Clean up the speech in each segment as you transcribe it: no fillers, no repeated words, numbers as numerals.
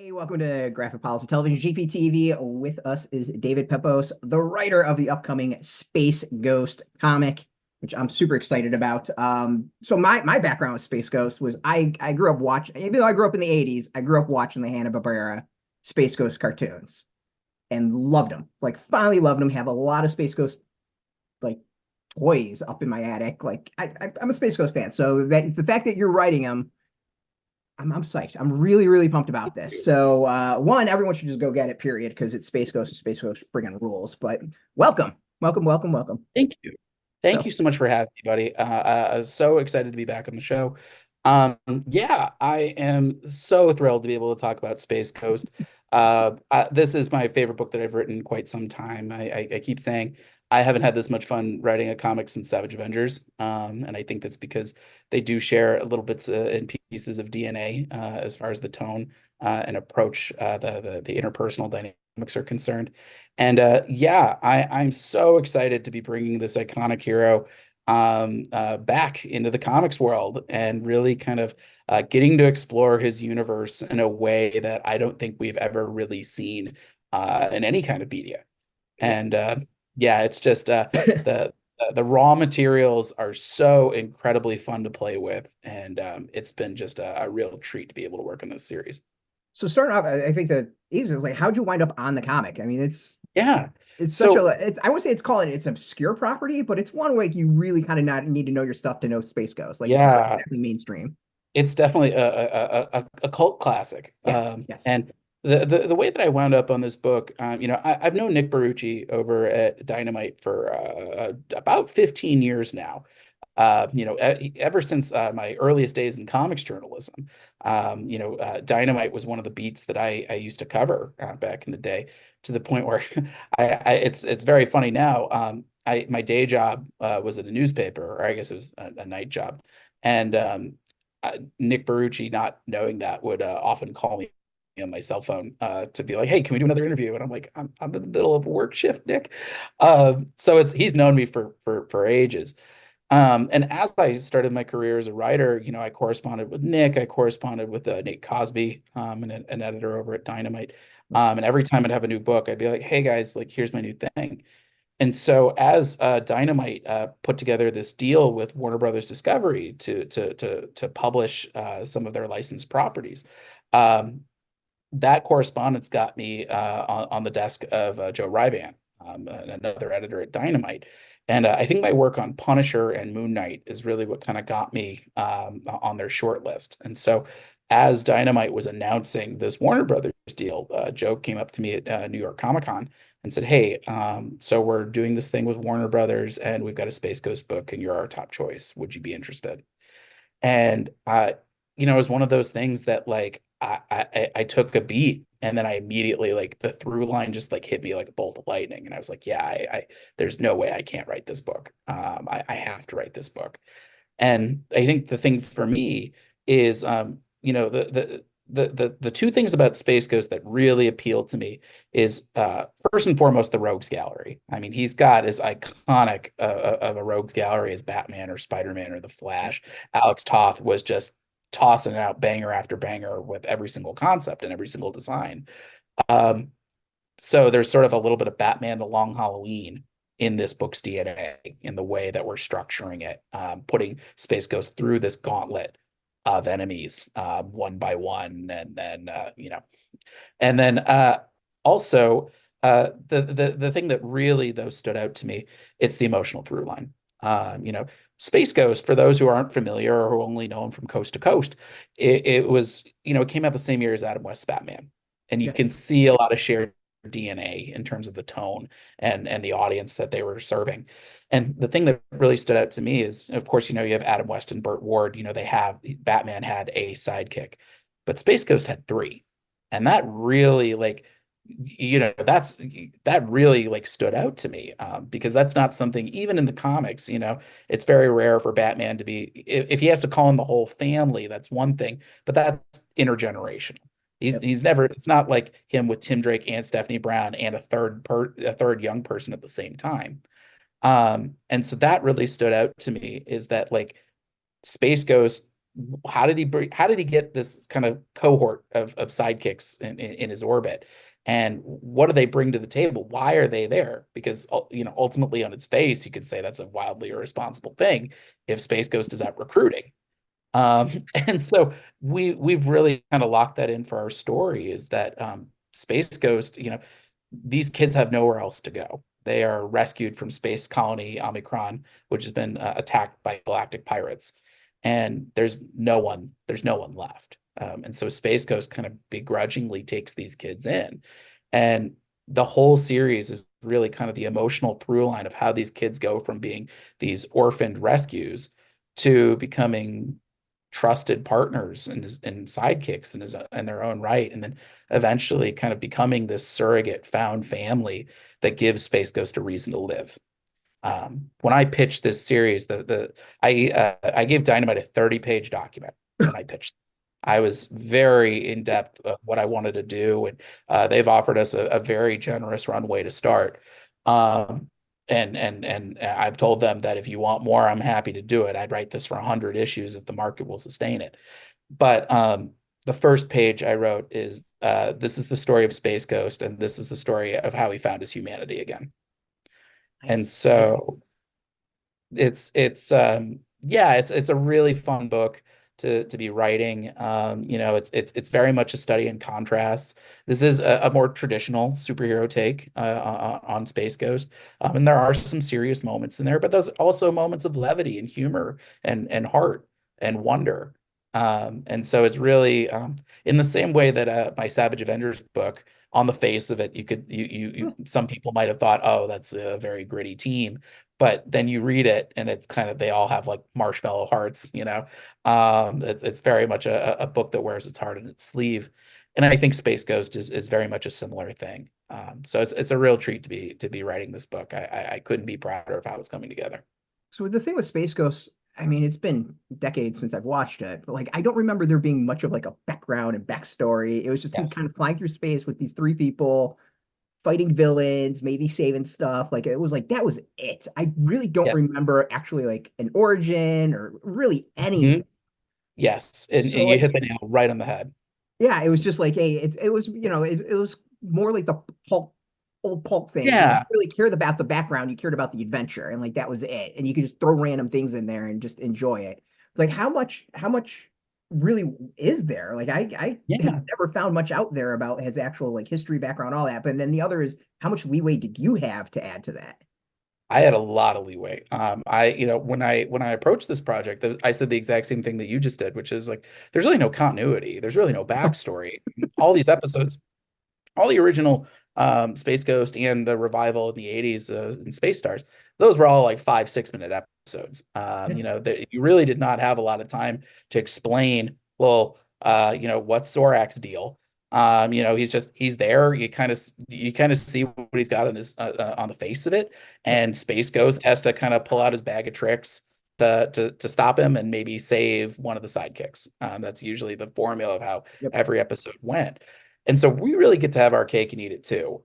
Hey, welcome to Graphic Policy Television, GPTV. With us is David Pepose, the writer of the upcoming Space Ghost comic, which I'm super excited about. So my background with Space Ghost was I grew up watching, even though I grew up in the 80s, I grew up watching the Hanna-Barbera Space Ghost cartoons and loved them. Like finally loved them. Have a lot of Space Ghost like toys up in my attic. Like I'm a Space Ghost fan. So that the fact that you're writing them, I'm psyched. I'm really pumped about this. So one, everyone should just go get it, period, because it's Space Ghost and Space Ghost friggin' rules. But welcome. Thank you. Thank you So so much for having me, buddy. I was so excited to be back on the show. Yeah, I am so thrilled to be able to talk about Space Coast. This is my favorite book that I've written in quite some time. I keep saying I haven't had this much fun writing a comic since Savage Avengers, and I think that's because they do share a little bits and pieces of DNA as far as the tone and approach the interpersonal dynamics are concerned. And yeah, I'm so excited to be bringing this iconic hero back into the comics world and really kind of getting to explore his universe in a way that I don't think we've ever really seen in any kind of media. And yeah, it's just the the raw materials are so incredibly fun to play with, and it's been just a real treat to be able to work on this series. so starting off, I think the easiest is like, how'd you wind up on the comic? I mean, Yeah. it's such a So it's I would say it's obscure property, but it's one way you really kind of not need to know your stuff to know Space Ghost. Like it's not yeah, exactly mainstream. it's definitely a cult classic. Yeah, yes. And the way that I wound up on this book, I've known Nick Barucci over at Dynamite for about 15 years now. Ever since my earliest days in comics journalism, Dynamite was one of the beats that I used to cover back in the day, to the point where it's very funny now. My day job was at a newspaper, or I guess it was a night job, and Nick Barucci, not knowing that, would often call me on my cell phone to be like, "Hey, can we do another interview?" And I'm like, "I'm in the middle of a work shift, Nick." So he's known me for ages. And as I started my career as a writer, I corresponded with Nick. I corresponded with Nate Cosby, an editor over at Dynamite. And every time I'd have a new book, I'd be like, "Hey guys, like here's my new thing." And so as Dynamite put together this deal with Warner Brothers Discovery to publish some of their licensed properties, um, that correspondence got me on the desk of Joe Ryban, another editor at Dynamite. And I think my work on Punisher and Moon Knight is really what kind of got me on their short list. And so as Dynamite was announcing this Warner Brothers deal, Joe came up to me at New York Comic Con and said, "Hey, so we're doing this thing with Warner Brothers, and we've got a Space Ghost book, and you're our top choice. Would you be interested?" And it was one of those things that like I took a beat, and then I immediately, like, the through line just like hit me like a bolt of lightning, and I was like, "Yeah, I there's no way I can't write this book. I have to write this book." And I think the thing for me is, the two things about Space Ghost that really appeal to me is first and foremost the Rogues Gallery. I mean, he's got as iconic of a Rogues Gallery as Batman or Spider-Man or The Flash. Alex Toth was just tossing out banger after banger with every single concept and every single design. Um, so there's sort of a little bit of Batman the Long Halloween in this book's DNA, in the way that we're structuring it, putting Space Ghost through this gauntlet of enemies, one by one, and then and then also the thing that really though stood out to me, it's the emotional through line. Space Ghost, for those who aren't familiar or who only know him from Coast to Coast, it was, it came out the same year as Adam West's Batman, and you Yeah. can see a lot of shared DNA in terms of the tone and the audience that they were serving. And the thing that really stood out to me is, of course, you have Adam West and Burt Ward. They have Batman had a sidekick, but Space Ghost had three, and that really like that really like stood out to me, because that's not something, even in the comics, it's very rare for Batman to be, if he has to call in the whole family, that's one thing, but that's intergenerational. Yep. He's never, it's not like him with Tim Drake and Stephanie Brown and a third young person at the same time. And so that really stood out to me, is that like Space Ghost how did he get this kind of cohort of sidekicks in his orbit? And what do they bring to the table? Why are they there? Because ultimately on its face, you could say that's a wildly irresponsible thing if Space Ghost is out recruiting. And so we've really kind of locked that in for our story is that Space Ghost, these kids have nowhere else to go. They are rescued from space colony Omicron, which has been attacked by galactic pirates, and there's no one left. And so Space Ghost kind of begrudgingly takes these kids in, and the whole series is really kind of the emotional through line of how these kids go from being these orphaned rescues to becoming trusted partners and sidekicks in their own right, and then eventually kind of becoming this surrogate found family that gives Space Ghost a reason to live. When I pitched this series, I gave Dynamite a 30-page document when I pitched. I was very in depth of what I wanted to do, and they've offered us a very generous runway to start. And I've told them that if you want more, I'm happy to do it. I'd write this for 100 issues if the market will sustain it. But the first page I wrote is this is the story of Space Ghost, and this is the story of how he found his humanity again. And Nice. so it's a really fun book to be writing. It's very much a study in contrasts. This is a more traditional superhero take on Space Ghost, and there are some serious moments in there, but there's also moments of levity and humor and heart and wonder. And so it's really in the same way that my Savage Avengers book, on the face of it, some people might have thought, oh, that's a very gritty team, but then you read it and it's kind of they all have like marshmallow hearts. It's very much a book that wears its heart in its sleeve, and I think Space Ghost is very much a similar thing. So it's a real treat to be writing this book. I couldn't be prouder of how it's coming together. So the thing with Space Ghost, I mean, it's been decades since I've watched it, but like I don't remember there being much of like a background and backstory. It was just him kind of Yes. flying through space with these three people, fighting villains, maybe saving stuff. Like it was like that was it. I really don't Yes. remember actually like an origin or really anything. Mhm. Yes. And So you like hit the nail right on the head. yeah, it was just like hey, it was it was more like the pulp old pulp thing where you Yeah. really cared about the background, you cared about the adventure, and like that was it. And you could just throw random things in there and just enjoy it. Like how much really is there? Like I have Yeah. never found much out there about his actual like history, background, all that. But then the other is how much leeway did you have to add to that? I had a lot of leeway. When I approached this project, I said the exact same thing that you just did, which is like, there's really no continuity. There's really no backstory. All these episodes, all the original Space Ghost and the revival in the 80s in Space Stars, those were all like 5, 6 minute episodes. You really did not have a lot of time to explain, well, what's Zorak's deal? He's there. You kind of see what he's got on his on the face of it, Yep, and Space Ghost has to kind of pull out his bag of tricks to stop him and maybe save one of the sidekicks. That's usually the formula of how yep. every episode went. And so we really get to have our cake and eat it too,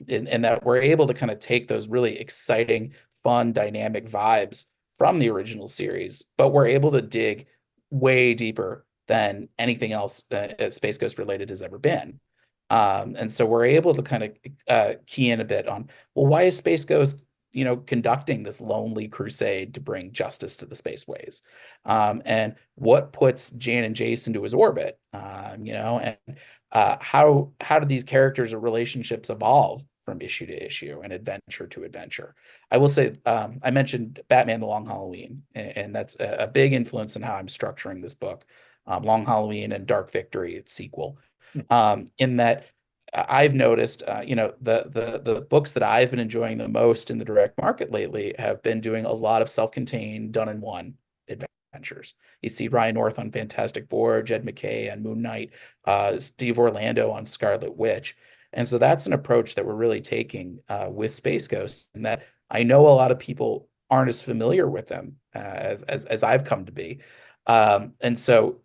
in that we're able to kind of take those really exciting, fun, dynamic vibes from the original series, but we're able to dig way deeper than anything else Space Ghost related has ever been. And so we're able to kind of key in a bit on, well, why is Space Ghost, conducting this lonely crusade to bring justice to the spaceways? And what puts Jan and Jace into his orbit? And how do these characters or relationships evolve from issue to issue and adventure to adventure? I will say, I mentioned Batman: The Long Halloween, and that's a big influence in how I'm structuring this book. Long Halloween and Dark Victory, its sequel. In that I've noticed, the books that I've been enjoying the most in the direct market lately have been doing a lot of self-contained, done-in-one adventures. You see Ryan North on Fantastic Four, Jed McKay on Moon Knight, Steve Orlando on Scarlet Witch. And so that's an approach that we're really taking with Space Ghost, and that I know a lot of people aren't as familiar with them as I've come to be. And so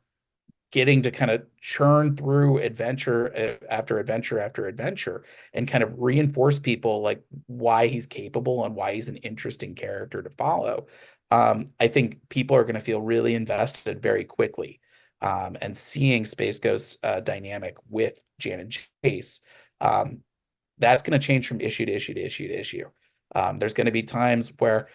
getting to kind of churn through adventure after adventure after adventure and kind of reinforce people like why he's capable and why he's an interesting character to follow. I think people are going to feel really invested very quickly. And seeing Space Ghost's dynamic with Jan and Jace, um, that's going to change from issue to issue to issue to issue. There's going to be times where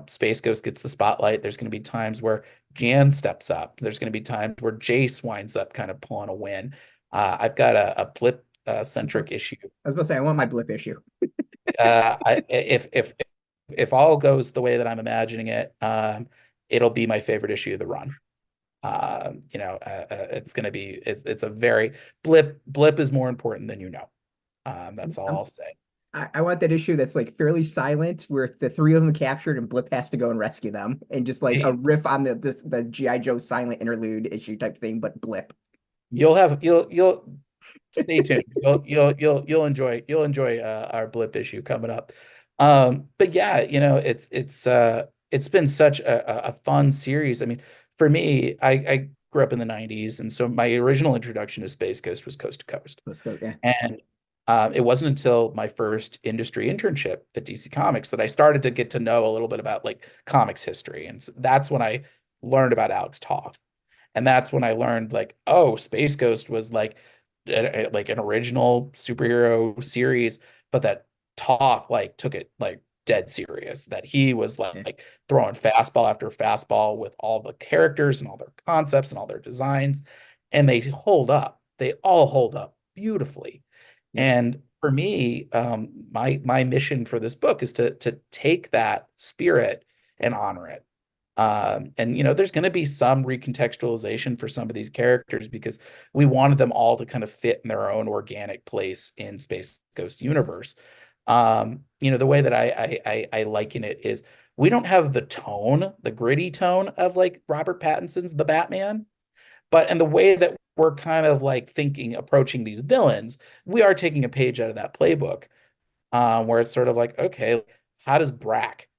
Space Ghost gets the spotlight. There's going to be times where Jan steps up. There's going to be times where Jace winds up kind of pulling a win. I've got a blip centric issue. I was about to say I want my blip issue. If all goes the way that I'm imagining it, it'll be my favorite issue of the run. It's going to be it's a very blip is more important than you know. That's all I'll say. I want that issue that's like fairly silent, where the three of them captured and Blip has to go and rescue them, and just like a riff on the G.I. Joe silent interlude issue type thing, but Blip. You'll stay tuned. You'll enjoy our blip issue coming up. But yeah, it's been such a fun series. I mean, for me, I grew up in the 90s, and so my original introduction to Space Ghost was Coast to Coast. Let's go, yeah. And it wasn't until my first industry internship at DC Comics that I started to get to know a little bit about like comics history. And so that's when I learned about Alex Toth. And that's when I learned like, oh, Space Ghost was like an original superhero series, but that Toth like took it like dead serious, that he was like throwing fastball after fastball with all the characters and all their concepts and all their designs. And they hold up. They all hold up beautifully. And for me, my mission for this book is to take that spirit and honor it. And there's going to be some recontextualization for some of these characters because we wanted them all to kind of fit in their own organic place in Space Ghost universe. The way that I liken it is we don't have the tone, the gritty tone of like Robert Pattinson's The Batman, but in the way that we're kind of like approaching these villains, we are taking a page out of that playbook, where it's sort of like, okay, how does Brack,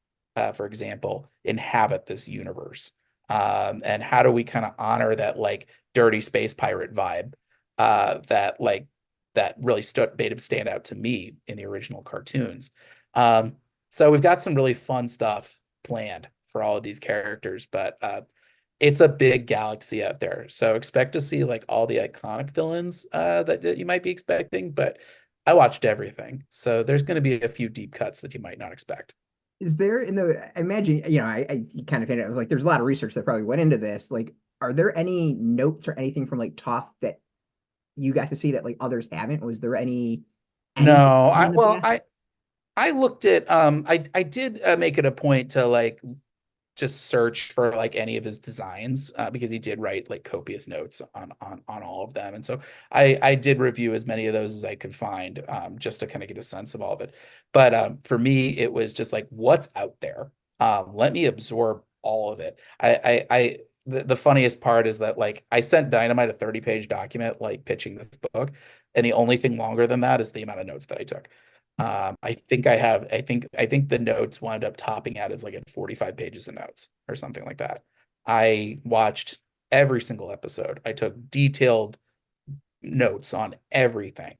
for example, inhabit this universe? And how do we kind of honor that like dirty space pirate vibe that really made him stand out to me in the original cartoons? So we've got some really fun stuff planned for all of these characters, but it's a big galaxy out there. So expect to see like all the iconic villains that you might be expecting, but I watched everything. So there's going to be a few deep cuts that you might not expect. Is there I imagine, I kind of think it was like there's a lot of research that probably went into this. Like, are there any notes or anything from like Toth that you got to see that like others haven't? Was there anything No, in the past? I looked at I did make it a point to like just search for like any of his designs because he did write like copious notes on all of them, and so I did review as many of those as I could find, just to kind of get a sense of all of it. But for me, it was just like, what's out there? Let me absorb all of it. The funniest part is that like I sent Dynamite a 30-page document like pitching this book, and the only thing longer than that is the amount of notes that I took. I think the notes wound up topping out as like at 45 pages of notes or something like that. I watched every single episode. I took detailed notes on everything.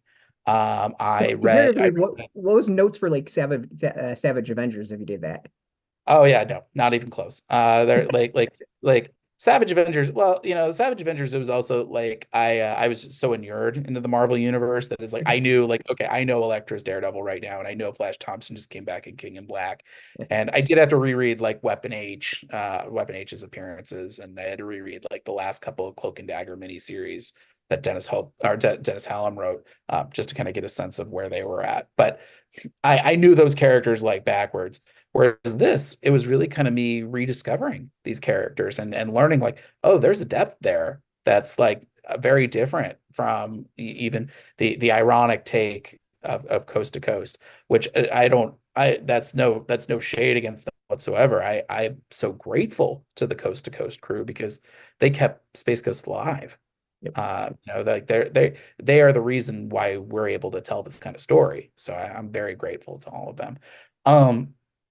I read, Like, what was notes for like Savage Avengers if you did that? oh yeah, no, not even close. They're like Savage Avengers. Well, Savage Avengers. It was also like I was so inured into the Marvel universe that it's like I knew like, okay, I know Elektra's Daredevil right now, and I know Flash Thompson just came back in King in Black, and I did have to reread like Weapon H's appearances, and I had to reread like the last couple of Cloak and Dagger miniseries that Dennis Hallam wrote, just to kind of get a sense of where they were at. But I knew those characters like backwards. Whereas this, it was really kind of me rediscovering these characters and learning like, oh, there's a depth there that's like very different from even the ironic take of Coast to Coast, which that's no shade against them whatsoever. I'm so grateful to the Coast to Coast crew because they kept Space Ghost alive. Yep. Like they are the reason why we're able to tell this kind of story. So I'm very grateful to all of them.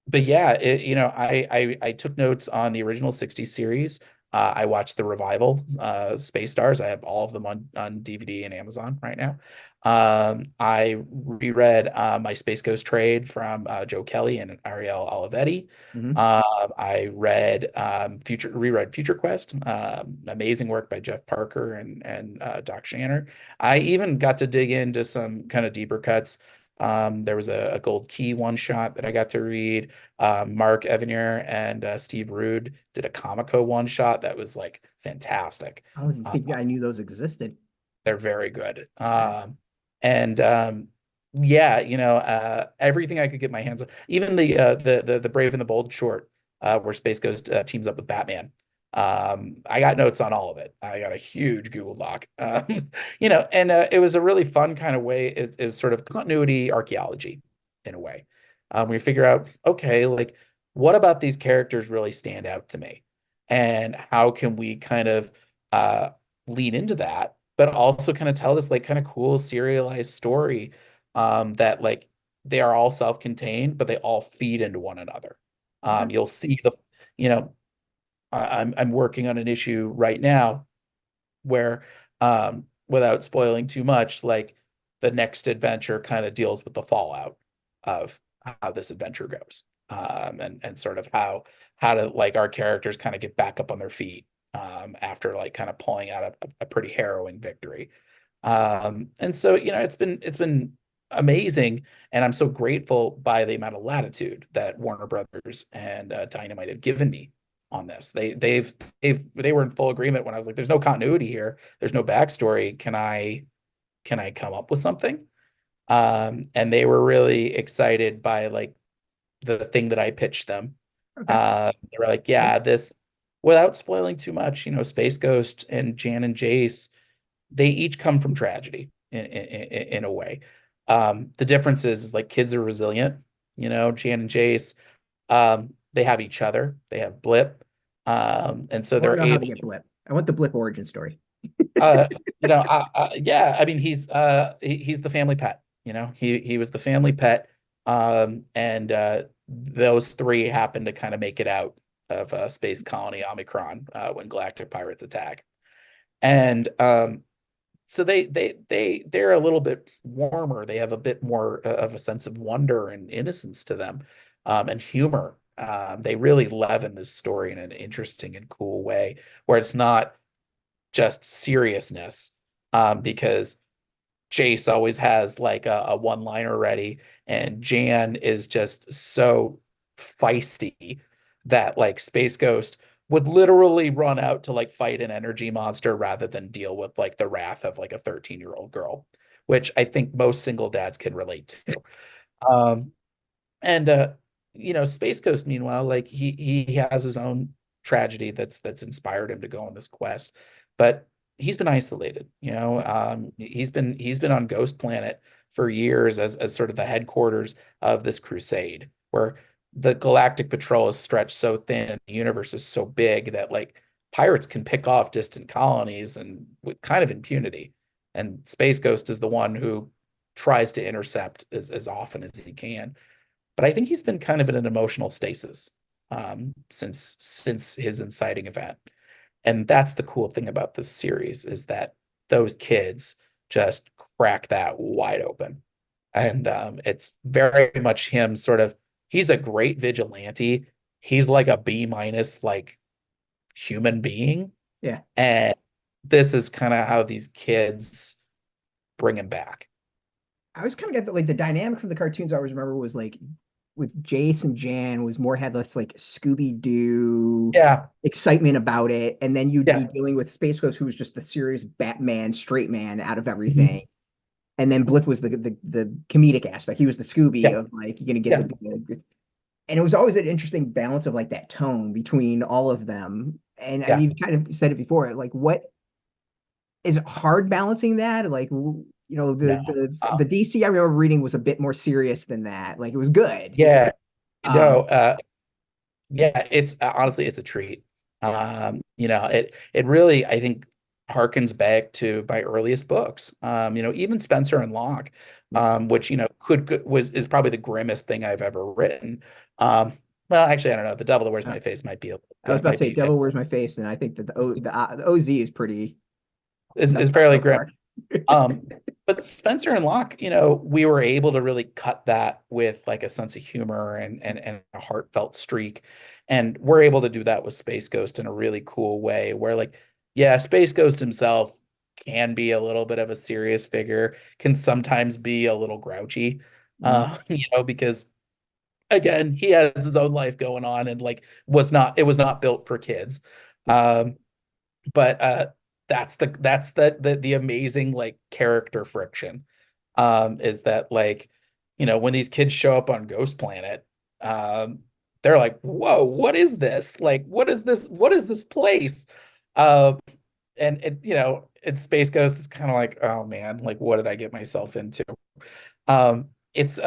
But yeah, I took notes on the original 60 series. I watched the revival, Space Stars. I have all of them on DVD and Amazon right now. I reread my Space Ghost trade from Joe Kelly and Ariel Olivetti. Hmm. I read reread Future Quest, amazing work by Jeff Parker and Doc Shanner. I even got to dig into some kind of deeper cuts. There was a Gold Key one shot that I got to read. Mark Evanier and Steve Rude did a Comico one shot that was like fantastic. I don't even Uh, think I knew those existed. they're very good. Okay. And yeah, everything I could get my hands on, even the Brave and the Bold short, where Space Ghost teams up with Batman. I got notes on all of it. I got a huge Google Doc. And it was a really fun kind of way. It was sort of continuity archaeology in a way. We figure out, okay, like what about these characters really stand out to me, and how can we kind of uh, lean into that, but also kind of tell this like kind of cool serialized story, that like they are all self-contained, but they all feed into one another. Okay. You'll see you know, I'm working on an issue right now where, without spoiling too much, like the next adventure kind of deals with the fallout of how this adventure goes, and sort of how to like our characters kind of get back up on their feet, after like kind of pulling out a pretty harrowing victory. And so, it's been amazing, and I'm so grateful by the amount of latitude that Warner Brothers and Dynamite have given me on this. They were in full agreement when I was like, "There's no continuity here. There's no backstory. Can I come up with something?" And they were really excited by like the thing that I pitched them. Okay. They were like, Cool. "Yeah, this." Without spoiling too much, Space Ghost and Jan and Jace, they each come from tragedy in a way. The difference is like kids are resilient. Jan and Jace, they have each other. They have Blip, and so I want to they're know how they able. get Blip. I want the Blip origin story. Uh, yeah. I mean, he's the family pet. He was the family pet, and those three happen to kind of make it out of Space Colony Omicron when Galactic pirates attack, and so they're a little bit warmer. They have a bit more of a sense of wonder and innocence to them, and humor. They really leaven this story in an interesting and cool way, where it's not just seriousness, because Jace always has like a one-liner ready, and Jan is just so feisty that like Space Ghost would literally run out to like fight an energy monster rather than deal with like the wrath of like a 13-year-old girl, which I think most single dads can relate to. Um, and Space Ghost, meanwhile, like he has his own tragedy that's inspired him to go on this quest, but he's been isolated. He's been on Ghost Planet for years as sort of the headquarters of this crusade, where the Galactic Patrol is stretched so thin and the universe is so big that like pirates can pick off distant colonies and with kind of impunity. And Space Ghost is the one who tries to intercept as often as he can, but I think he's been kind of in an emotional stasis, since his inciting event. And that's the cool thing about this series, is that those kids just crack that wide open. And it's very much him sort of, he's a great vigilante. He's like a B minus like human being. Yeah. And this is kind of how these kids bring him back. I always kind of got like the dynamic from the cartoons I always remember was like with Jace and Jan was more had this like Scooby-Doo Yeah, excitement about it. And then you'd be yeah. dealing with Space Ghost, who was just the serious Batman, straight man out of Mhm. everything. And then Blip was the comedic aspect. He was the Scooby Yeah, of like you're gonna get yeah, and it was always an interesting balance of like that tone between all of them. And I yeah. mean, you kind of said it before, like what is it hard balancing that? Like No. the DC I remember reading was a bit more serious than that. Like it was good. Yeah, no, Um, yeah, it's honestly it's a treat. It really, I think, harkens back to my earliest books. Even Spencer and Locke, which could was is probably the grimmest thing I've ever written. Um, Well, actually, I don't know. The Devil That Wears My Face I was about to might say be Devil Wears My Face, and I think that the OZ is pretty is messed up fairly so grim. far. But Spencer and Locke, we were able to really cut that with like a sense of humor and a heartfelt streak. And we're able to do that with Space Ghost in a really cool way where like, yeah, Space Ghost himself can be a little bit of a serious figure, can sometimes be a little grouchy, Mhm. because again, he has his own life going on and like it was not built for kids. Um, but that's the amazing like character friction is that like when these kids show up on Ghost Planet, um they're like, whoa, what is this, like what is this place, uh and it it's Space Ghost is kind of like, oh man, like what did I get myself into. It's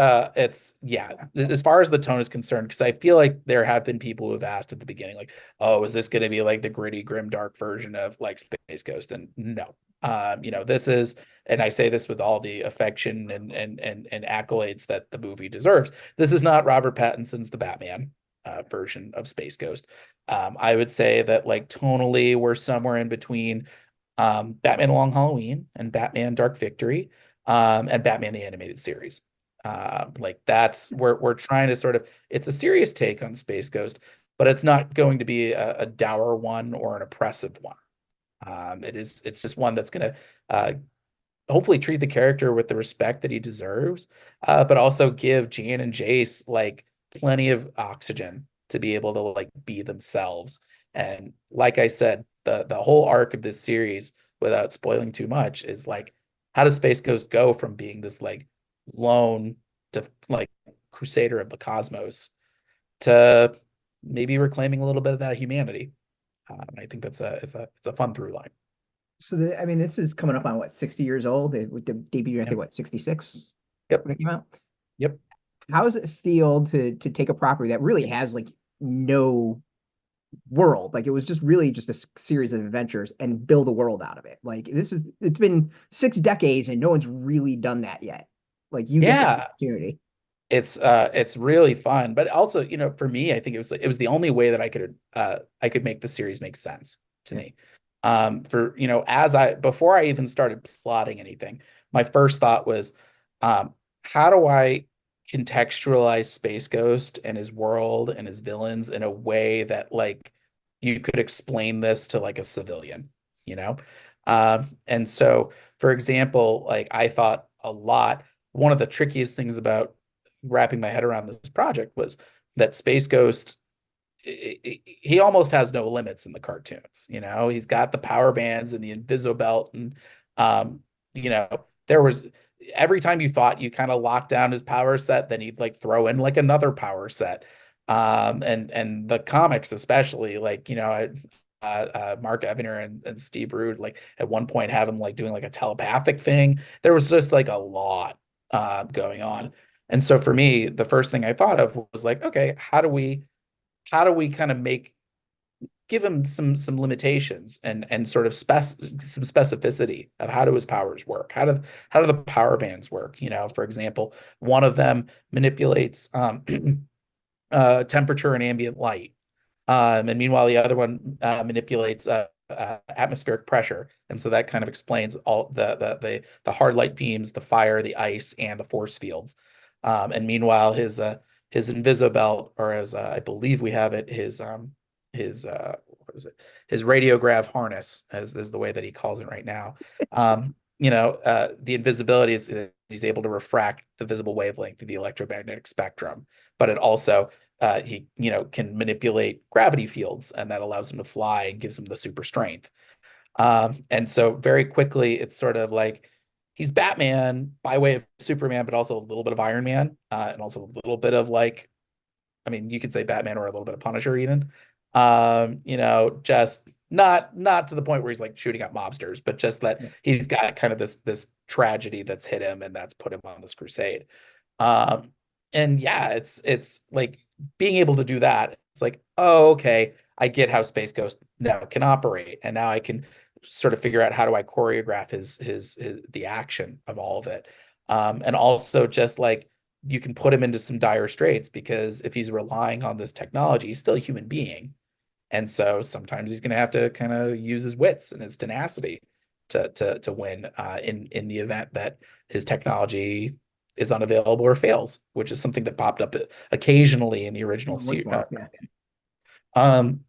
yeah, as far as the tone is concerned, because I feel like there have been people who have asked at the beginning, like, oh, is this going to be like the gritty, grim, dark version of like Space Ghost? And no. This is, and I say this with all the affection and accolades that the movie deserves. This is not Robert Pattinson's The Batman version of Space Ghost. I would say that like tonally, we're somewhere in between Batman Long Halloween and Batman Dark Victory, and Batman the Animated Series. Like that's we're trying to sort of, it's a serious take on Space Ghost, but it's not going to be a dour one or an oppressive one. It's just one that's going to hopefully treat the character with the respect that he deserves, but also give Jan and Jace like plenty of oxygen to be able to like be themselves. And like I said, the whole arc of this series, without spoiling too much, is like, how does Space Ghost go from being this like lone to like crusader of the cosmos to maybe reclaiming a little bit of that humanity? And I think that's it's a fun through line. So I mean, this is coming up on what, 60 years old? It would debut, I Yeah. think, what, 66 Yep. when it came out. Yep. How does it feel to take a property that really has like no world? Like it was just really just a series of adventures and build a world out of it. Like it's been 6 decades and no one's really done that yet. Like you get the Yeah. opportunity. It's really fun, but also, for me, I think it was the only way that I could make the series make sense to Yeah. me. For as I before I even started plotting anything, my first thought was, how do I contextualize Space Ghost and his world and his villains in a way that like you could explain this to like a civilian, you know? And so, for example, like I thought a lot, one of the trickiest things about wrapping my head around this project was that Space Ghost, he almost has no limits in the cartoons. He's got the power bands and the Invisobelt, and there was every time you thought you kind of locked down his power set, then he'd like throw in like another power set. And the comics, especially, like Mark Evanier and Steve Rude, like at one point have him like doing like a telepathic thing. There was just like a lot going on. And so for me, the first thing I thought of was like, okay, how do we kind of give him some limitations and sort of some specificity of how do his powers work? How do the power bands work? For example, one of them manipulates temperature and ambient light. And meanwhile, the other one manipulates atmospheric pressure, and so that kind of explains all the hard light beams, the fire, the ice, and the force fields. And meanwhile, his Invisobelt, or as I believe we have it, his what was it? His radiograph harness, as is the way that he calls it right now. The invisibility is he's able to refract the visible wavelength of the electromagnetic spectrum, but it also he can manipulate gravity fields, and that allows him to fly and gives him the super strength. And so very quickly, it's sort of like he's Batman by way of Superman, but also a little bit of Iron Man, and also a little bit of like, I mean, you could say Batman or a little bit of Punisher even. Just not to the point where he's like shooting at mobsters, but just that Yeah. he's got kind of this tragedy that's hit him and that's put him on this crusade. Um, and yeah, it's like being able to do that. It's like, oh, okay, I get how Space Ghost now can operate, and now I can sort of figure out how do I choreograph his the action of all of it. And also just like you can put him into some dire straits because if he's relying on this technology, he's still a human being. And so sometimes he's going to have to kind of use his wits and his tenacity to win in the event that his technology is unavailable or fails, which is something that popped up occasionally in the original Once series. more, yeah. Um,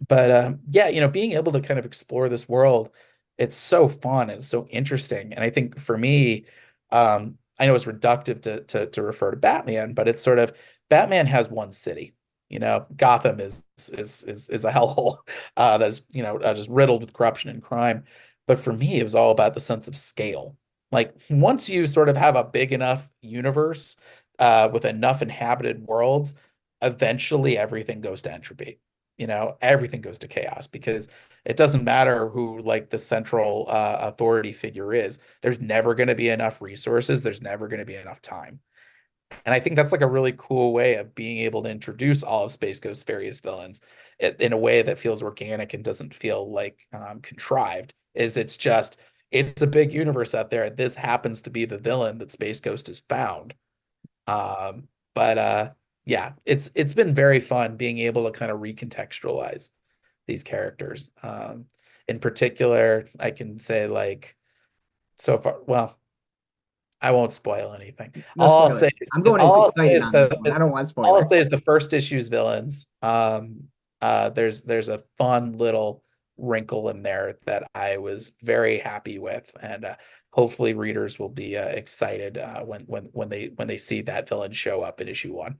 but yeah, being able to kind of explore this world, it's so fun and so interesting. And I think for me, I know it's reductive to refer to Batman, but it's sort of Batman has one city. Gotham is a hellhole that's just riddled with corruption and crime. But for me, it was all about the sense of scale. Like once you sort of have a big enough universe with enough inhabited worlds, eventually everything goes to entropy. Everything goes to chaos because it doesn't matter who like the central authority figure is. There's never going to be enough resources. There's never going to be enough time. And I think that's like a really cool way of being able to introduce all of Space Ghost's various villains in a way that feels organic and doesn't feel like contrived. It's a big universe out there. This happens to be the villain that Space Ghost has found. But yeah, it's been very fun being able to kind of recontextualize these characters. In particular, I can say like so far, well, I won't spoil anything. No spoilers. I'm going in excited on this one. I don't want All I'll spoilers. say is the first issue's villains. There's a fun little wrinkle in there that I was very happy with, and hopefully readers will be excited when they see that villain show up in issue one.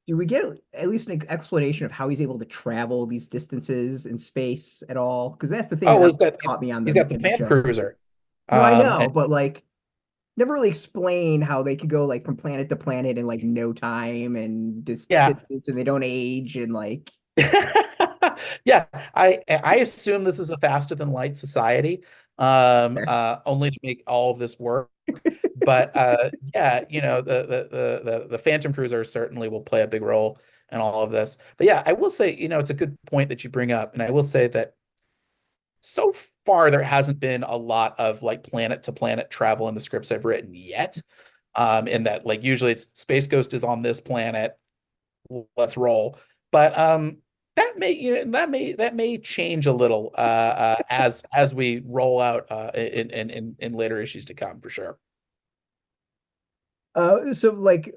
Do we get at least an explanation of how he's able to travel these distances in space at all? Because that's the thing Oh, that well, caught me on he's got the the fan show. cruiser. No, I And know, but like never really explain how they could go like from planet to planet in like no time and this yeah. distance and they don't age and like Yeah, I assume this is a faster than light society, only to make all of this work. But yeah, the Phantom Cruiser certainly will play a big role in all of this. But yeah, I will say, it's a good point that you bring up, and I will say that so far there hasn't been a lot of like planet to planet travel in the scripts I've written yet. In that like usually it's Space Ghost is on this planet, let's roll. But that may change a little as we roll out in later issues to come for sure. so like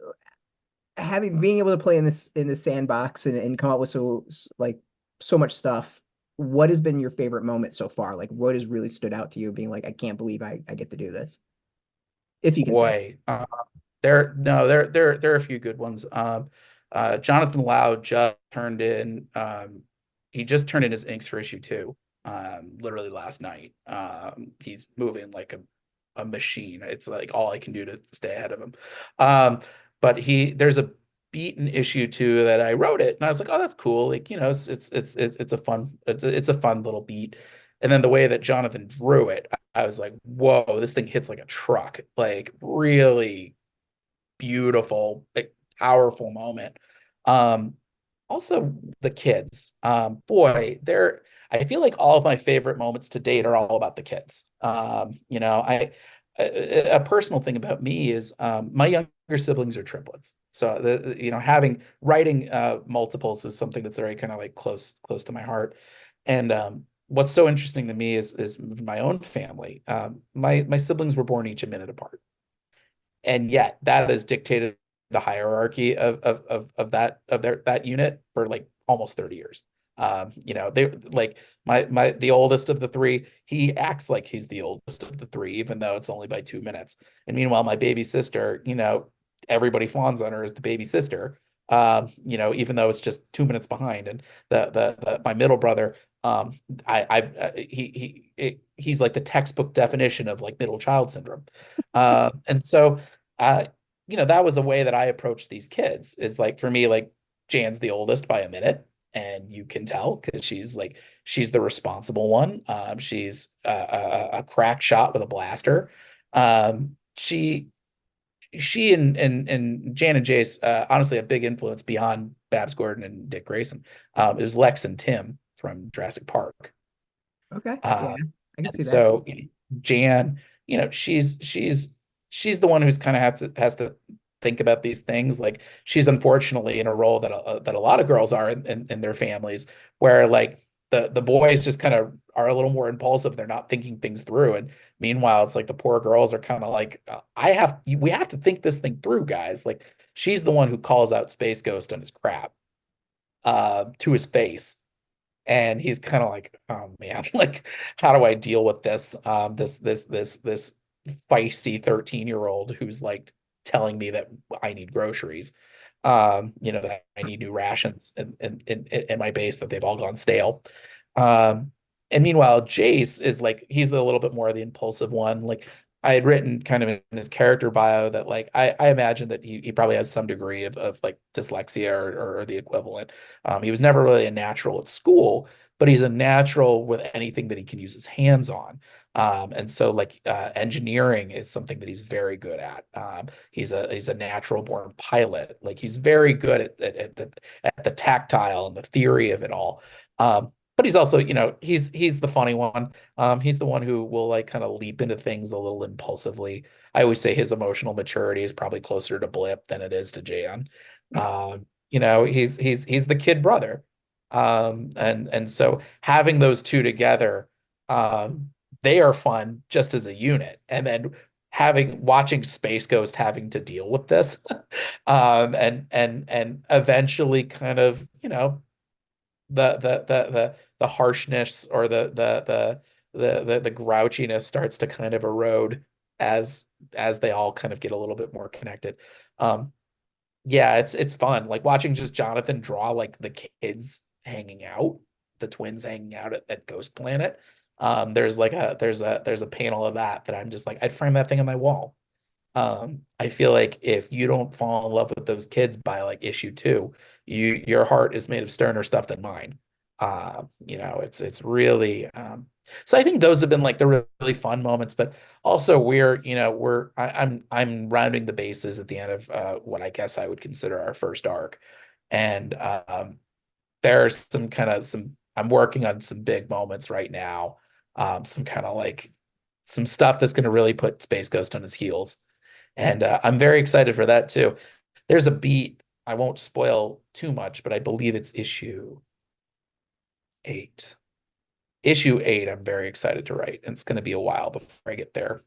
having being able to play in this sandbox and come up with like so much stuff. What has been your favorite moment so far? Like what has really stood out to you being like, I can't believe I get to do this, if you can say. Boy, there no there are a few good ones. Jonathan Loud just turned in he just turned in his inks for issue two literally last night. He's moving like a machine. It's like all I can do to stay ahead of him. But there's a beat in issue two that I wrote it and I was like, oh, that's cool. Like, it's a fun little beat. And then the way that Jonathan drew it, I was like, whoa, this thing hits like a truck. Like really beautiful, like, powerful moment. Um, Also the kids. I feel like all of my favorite moments to date are all about the kids. A personal thing about me is my younger siblings are triplets. So having writing multiples is something that's very kind of like close to my heart. And what's so interesting to me is my own family. My siblings were born each a minute apart, and yet that has dictated the hierarchy of that unit for like almost 30 years. They like the oldest of the three, he acts like he's the oldest of the three, even though it's only by 2 minutes. And meanwhile, my baby sister, everybody fawns on her as the baby sister. Even though it's just 2 minutes behind. And my middle brother, he's like the textbook definition of like middle child syndrome. And so uh, that was a way that I approached these kids is like for me, like Jan's the oldest by a minute, and you can tell because she's the responsible one. She's a crack shot with a blaster. She and Jan and Jace, honestly, a big influence beyond Babs Gordon and Dick Grayson. It was Lex and Tim from Jurassic Park. Okay, yeah, Uh, I can and see that. so Jan, she's the one who's kind of has to think about these things. Like she's unfortunately in a role that a lot of girls are in their families, where like the boys just kind of are a little more impulsive. They're not thinking things through. And meanwhile, it's like the poor girls are kind of like, we have to think this thing through, guys. Like she's the one who calls out Space Ghost on his crap to his face. And he's kind of like, oh man, like how do I deal with this? This feisty 13-year-old who's like telling me that I need groceries. That I need new rations in my base, that they've all gone stale. Um, and meanwhile, Jace is like, he's a little bit more of the impulsive one. Like I had written kind of in his character bio that like I imagine that he probably has some degree of like dyslexia or the equivalent. He was never really a natural at school, but he's a natural with anything that he can use his hands on. And so like engineering is something that he's very good at. He's a natural born pilot. Like he's very good at the tactile and the theory of it all. But he's also, he's the funny one. He's the one who will like kind of leap into things a little impulsively. I always say his emotional maturity is probably closer to Blip than it is to Jan. He's the kid brother. And so having those two together, they are fun just as a unit. And then watching Space Ghost having to deal with this, and eventually kind of, the harshness or the grouchiness starts to kind of erode as they all kind of get a little bit more connected. Yeah, it's fun. Like watching just Jonathan draw like the kids hanging out, the twins hanging out at Ghost Planet. There's a panel of that I'm just like, I'd frame that thing on my wall. I feel like if you don't fall in love with those kids by like issue 2, your heart is made of sterner stuff than mine. It's really so I think those have been like the really fun moments, but also I'm rounding the bases at the end of what I guess I would consider our first arc. And there's some I'm working on some big moments right now. Some kind of like some stuff that's going to really put Space Ghost on his heels. And I'm very excited for that too. There's a beat, I won't spoil too much, but I believe it's issue 8. Issue 8, I'm very excited to write. And it's going to be a while before I get there.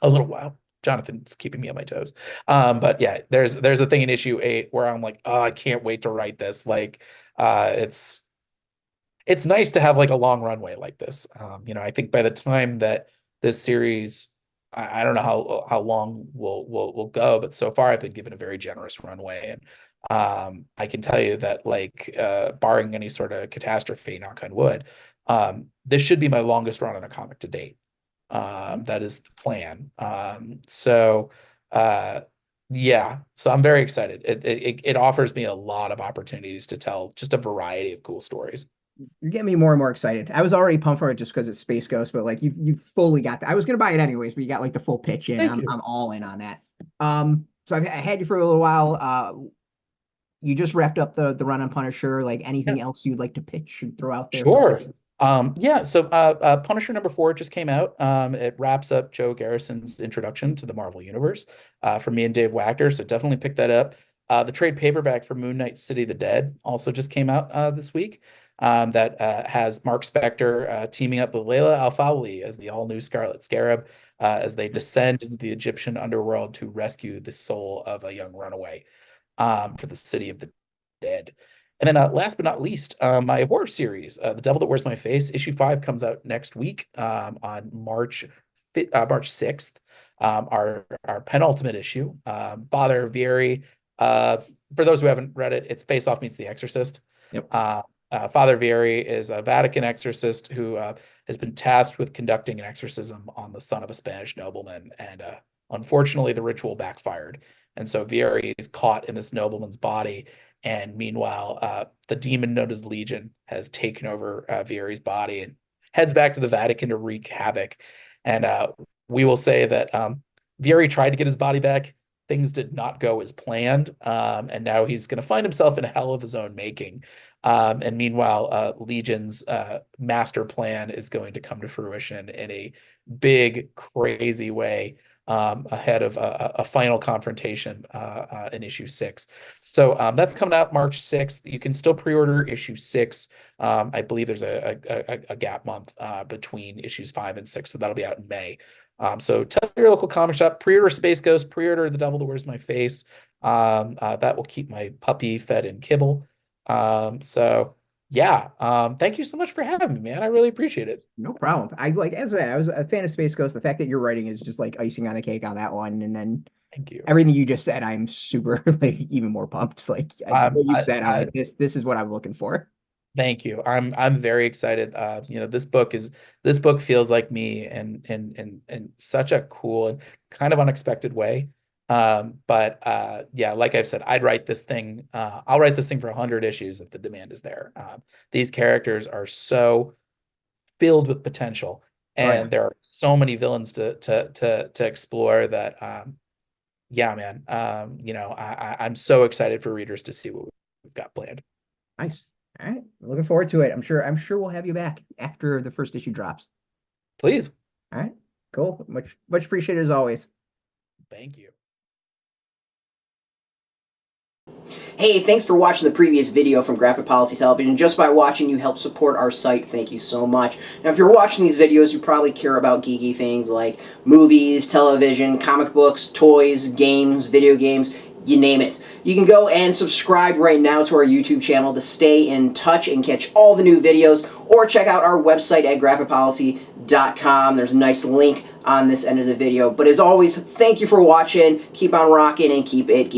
A little while. Jonathan's keeping me on my toes. But yeah, there's a thing in issue 8 where I'm like, oh, I can't wait to write this. Like, it's nice to have like a long runway like this. I think by the time that this series, I don't know how long we'll go, but so far I've been given a very generous runway, and I can tell you that like barring any sort of catastrophe, knock on wood, this should be my longest run on a comic to date. That is the plan. Yeah, so I'm very excited. It offers me a lot of opportunities to tell just a variety of cool stories. You're getting me more and more excited. I was already pumped for it just because it's Space Ghost, but like you fully got that. I was gonna buy it anyways, but you got like the full pitch in. Thank I'm you. all in on that. So I had you for a little while. You just wrapped up the run on Punisher. Like anything else you'd like to pitch and throw out there for Sure. people? Yeah, so Punisher #4 just came out. It wraps up Joe Garrison's introduction to the Marvel Universe from me and Dave Wachter, so definitely pick that up. The trade paperback for Moon Knight City of the Dead also just came out this week. That has Mark Spector teaming up with Layla Al Fawly as the all-new Scarlet Scarab as they descend into the Egyptian underworld to rescue the soul of a young runaway for the City of the Dead. And then last but not least, my horror series, The Devil That Wears My Face, issue 5 comes out next week on March 6th. Our penultimate issue. Father Vieri, for those who haven't read it, it's Face Off meets The Exorcist. Yep. Father Vieri is a Vatican exorcist who has been tasked with conducting an exorcism on the son of a Spanish nobleman. And unfortunately, the ritual backfired. And so Vieri is caught in this nobleman's body. And meanwhile, the demon known as Legion has taken over Vieri's body and heads back to the Vatican to wreak havoc. And we will say that Vieri tried to get his body back. Things did not go as planned. And now he's going to find himself in a hell of his own making. And meanwhile, Legion's master plan is going to come to fruition in a big, crazy way. ahead of a final confrontation in issue 6. So that's coming out March 6th. You can still pre-order issue 6. I believe there's a gap month between issues 5 and 6, so that'll be out in May. So tell your local comic shop, pre-order Space Ghost, pre-order The Devil That Wears My Face. That will keep my puppy fed and kibble. So yeah, thank you so much for having me, man. I really appreciate it. No problem. I like, as I was a fan of Space Ghost. The fact that you're writing is just like icing on the cake on that one. And then Thank you. everything you just said, I'm super like even more pumped. Like what you've said, I'm like, this is what I'm looking for. Thank you. I'm very excited. This book feels like me in such a cool and kind of unexpected way. But yeah, like I've said, I'll write this thing for 100 issues if the demand is there. These characters are so filled with potential, and there are so many villains to explore that yeah, man. I'm so excited for readers to see what we've got planned. Nice. All right. Looking forward to it. I'm sure we'll have you back after the first issue drops. Please. All right. Cool. Much appreciated as always. Thank you. Hey, thanks for watching the previous video from Graphic Policy Television. Just by watching, you help support our site. Thank you so much. Now, if you're watching these videos, you probably care about geeky things like movies, television, comic books, toys, games, video games, you name it. You can go and subscribe right now to our YouTube channel to stay in touch and catch all the new videos, or check out our website at graphicpolicy.com. There's a nice link on this end of the video. But as always, thank you for watching. Keep on rocking and keep it geeky.